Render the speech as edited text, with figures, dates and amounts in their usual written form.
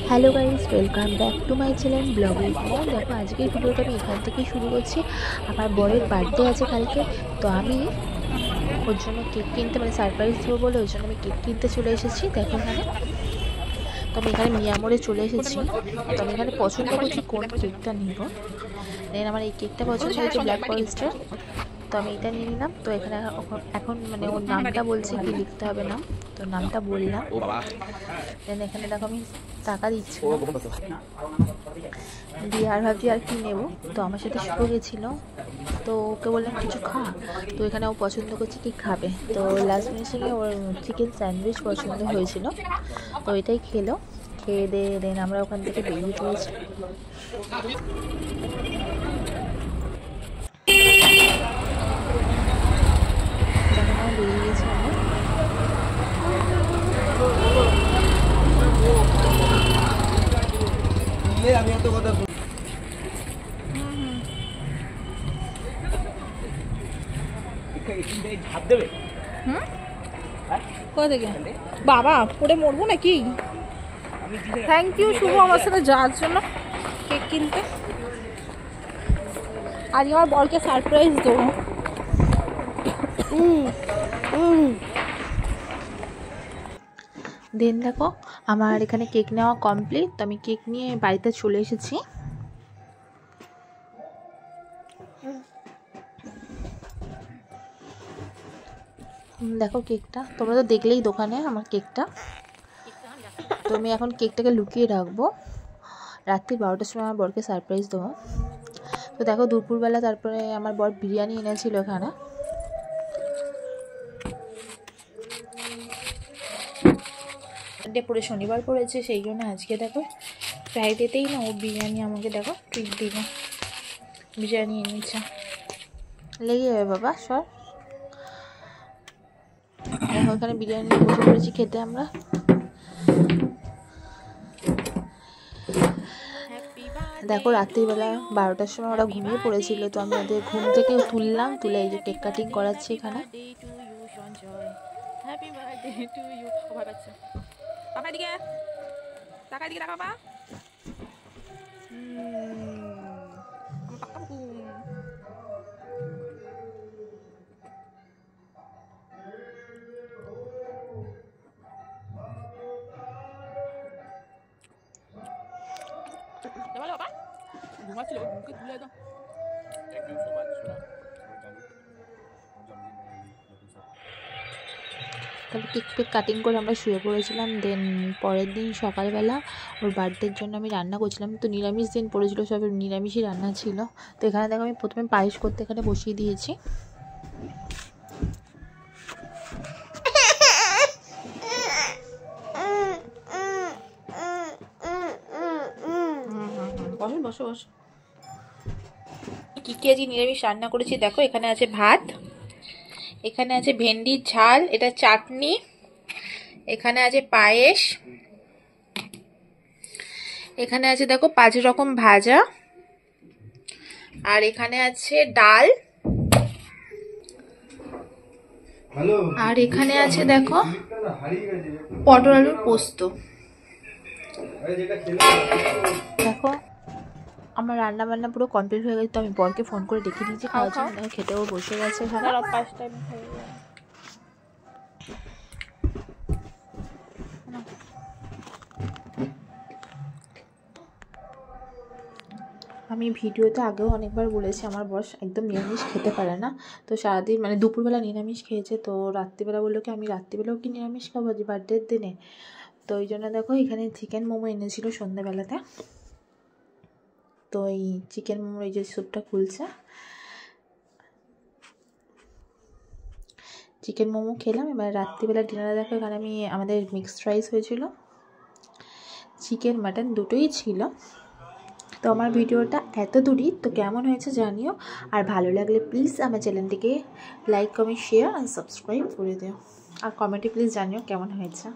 Hello guys, welcome back to my channel blog with Mo. দেখো আজকের ভিডিওটা আমি এখান থেকেই শুরু করছি। আমার বরের বার্থডে আছে কালকে, তো আমি ওর জন্য কেক কিনতে সারপ্রাইজ দেবো বলে ওই জন্য আমি কেক কিনতে চলে এসেছি। দেখো এখানে তো আমি এখানে মিয়ামোড়ে চলে এসেছি। তো আমি এখানে পছন্দ করছি কোন কেকটা নিব। দেন আমার এই কেকটা পছন্দ হয়েছে ব্ল্যাক ফরেস্টের, তো আমি এটা নিয়ে নিলাম। তো এখানে এখন ওর নামটা বলছে কি লিখতে হবে নাম, তো নামটা বললাম। দেন এখানে দেখো আমি টাকা দিচ্ছি দিয়ে আর ভাবছি আর কি নেবো। তো আমার সাথে শুরু গেছিলো, তো ওকে বললাম কিছু খা। তো এখানে ও পছন্দ করছে কি খাবে, তো লাস্ট ফিনিশিংয়ে ওর চিকেন স্যান্ডউইচ পছন্দ হয়েছিল, তো এটাই খেলো। খেয়ে দিয়ে দেন আমরা ওখান থেকে বেরিয়ে পড়েছি। বেরিয়ে গেছি আমি এত কথা বাবা পড়ে মরবো নাকি। থ্যাংক ইউ শুভ আমার সাথে যাওয়ার জন্য কেক কিনতে। আজ আমার বরকে সারপ্রাইজ দেবো। দেন দেখো আমার এখানে কেক নেওয়া কমপ্লিট, তো আমি কেক নিয়ে বাড়িতে চলে এসেছি। দেখো কেকটা তোমরা তো দেখলেই দোকানে আমার কেকটা। তো আমি এখন কেকটাকে লুকিয়ে রাখবো, রাত্রি 12টার সময় আমার বরকে সারপ্রাইজ দেবো। তো দেখো দুপুরবেলা তারপরে আমার বর বিরিয়ানি এনেছিল এখানে। পুরো শনিবার পড়েছে, সেই জন্য আজকে দেখো ফ্রাইডেতেই না ও বিরিয়ানি আমাকে দেখো ট্রিট দিল, বিরিয়ানি এনেছে। লেগে যাবে বাবা সর। দেখো এখানে বিরিয়ানি বসে পড়েছি খেতে আমরা। দেখো রাত্রিবেলা 12টার সময় ওরা ঘুমিয়ে পড়েছিল, তো আমি ওদের ঘুম থেকে তুললাম, তুলে এই যে কেক কাটিং করাচ্ছি এখানে। তারপর কেক পেক কাটিং করে আমরা শুয়ে পড়েছিলাম। দেন পরের দিন সকালবেলা ওর বার্থডের জন্য আমি রান্না করছিলাম, তো নিরামিষ দিন পড়েছিল, সব নিরামিষই রান্না ছিল। তো এখানে দেখো আমি প্রথমে পায়েস করতে এখানে বসিয়ে দিয়েছি। বসো বসো। কি আজকে নিরামিষ রান্না করেছি দেখো, এখানে আছে ভাত, এখানে আছে ভেন্ডির ঝাল, এটা চাটনি, এখানে আছে পায়েস, এখানে আছে দেখো 5 রকম ভাজা, আর এখানে আছে ডাল, আর এখানে আছে দেখো পটল আলুর পোস্ত। দেখো আমার রান্না বান্না পুরো কমপ্লিট হয়ে গেছে, তো আমি বরকে ফোন করে ডেকে দিয়েছি খাওয়ার জন্য। খেতেও বসে গেছে এখানে। আমি ভিডিওতে আগেও অনেকবার বলেছি আমার বস একদম নিরামিষ খেতে পারে না, তো সারাদিন দুপুরবেলা নিরামিষ খেয়েছে, তো রাত্রিবেলা বললো কি আমি রাত্রিবেলাও কি নিরামিষ খাবো যে বার্থডের দিনে। তো ওই জন্য দেখো এখানে চিকেন মোমো এনেছিল সন্ধ্যাবেলাতে, তো এই চিকেন মোমোর এই যে স্যুপটা খুলছে, চিকেন মোমো খেলাম। এবার রাত্রিবেলা ডিনারে দেখো এখানে আমাদের মিক্সড রাইস হয়েছিল, চিকেন মাটন দুটোই ছিল। তো আমার ভিডিওটা এত দূরই, তো কেমন হয়েছে জানিও, আর ভালো লাগলে প্লিজ আমার চ্যানেলটিকে লাইক কমেন্ট শেয়ার আর সাবস্ক্রাইব করে দিও, আর কমেন্টে প্লিজ জানিও কেমন হয়েছে।